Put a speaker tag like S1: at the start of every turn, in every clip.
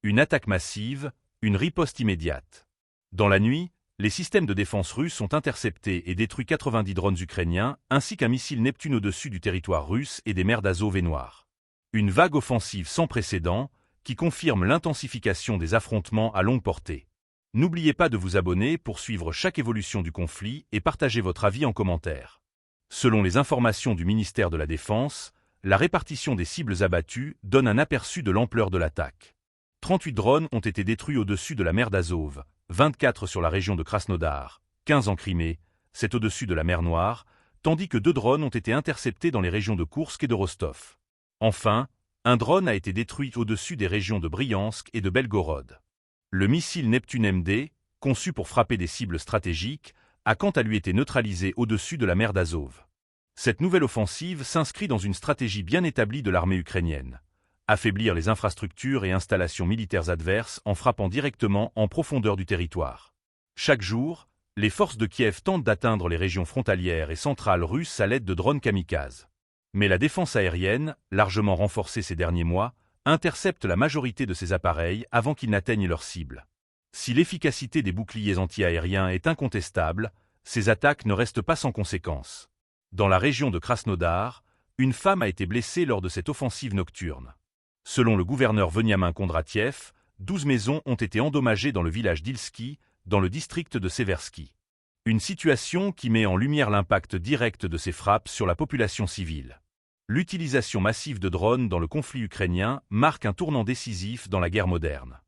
S1: Une attaque massive, une riposte immédiate. Dans la nuit, les systèmes de défense russes ont intercepté et détruit 90 drones ukrainiens, ainsi qu'un missile Neptune au-dessus du territoire russe et des mers d'Azov et Noire. Une vague offensive sans précédent, qui confirme l'intensification des affrontements à longue portée. N'oubliez pas de vous abonner pour suivre chaque évolution du conflit et partager votre avis en commentaire. Selon les informations du ministère de la Défense, la répartition des cibles abattues donne un aperçu de l'ampleur de l'attaque. 38 drones ont été détruits au-dessus de la mer d'Azov, 24 sur la région de Krasnodar, 15 en Crimée, 7 au-dessus de la mer Noire, tandis que 2 drones ont été interceptés dans les régions de Koursk et de Rostov. Enfin, un drone a été détruit au-dessus des régions de Bryansk et de Belgorod. Le missile Neptune MD, conçu pour frapper des cibles stratégiques, a quant à lui été neutralisé au-dessus de la mer d'Azov. Cette nouvelle offensive s'inscrit dans une stratégie bien établie de l'armée ukrainienne. Affaiblir les infrastructures et installations militaires adverses en frappant directement en profondeur du territoire. Chaque jour, les forces de Kiev tentent d'atteindre les régions frontalières et centrales russes à l'aide de drones kamikazes. Mais la défense aérienne, largement renforcée ces derniers mois, intercepte la majorité de ces appareils avant qu'ils n'atteignent leur cible. Si l'efficacité des boucliers anti-aériens est incontestable, ces attaques ne restent pas sans conséquences. Dans la région de Krasnodar, une femme a été blessée lors de cette offensive nocturne. Selon le gouverneur Veniamin Kondratiev, 12 maisons ont été endommagées dans le village d'Ilski, dans le district de Seversky. Une situation qui met en lumière l'impact direct de ces frappes sur la population civile. L'utilisation massive de drones dans le conflit ukrainien marque un tournant décisif dans la guerre moderne.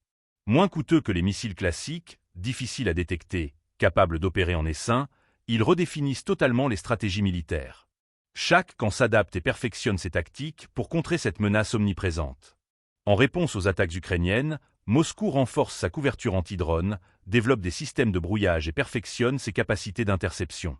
S1: Moins coûteux que les missiles classiques, difficiles à détecter, capables d'opérer en essaim, ils redéfinissent totalement les stratégies militaires. Chaque camp s'adapte et perfectionne ses tactiques pour contrer cette menace omniprésente. En réponse aux attaques ukrainiennes, Moscou renforce sa couverture anti-drone, développe des systèmes de brouillage et perfectionne ses capacités d'interception.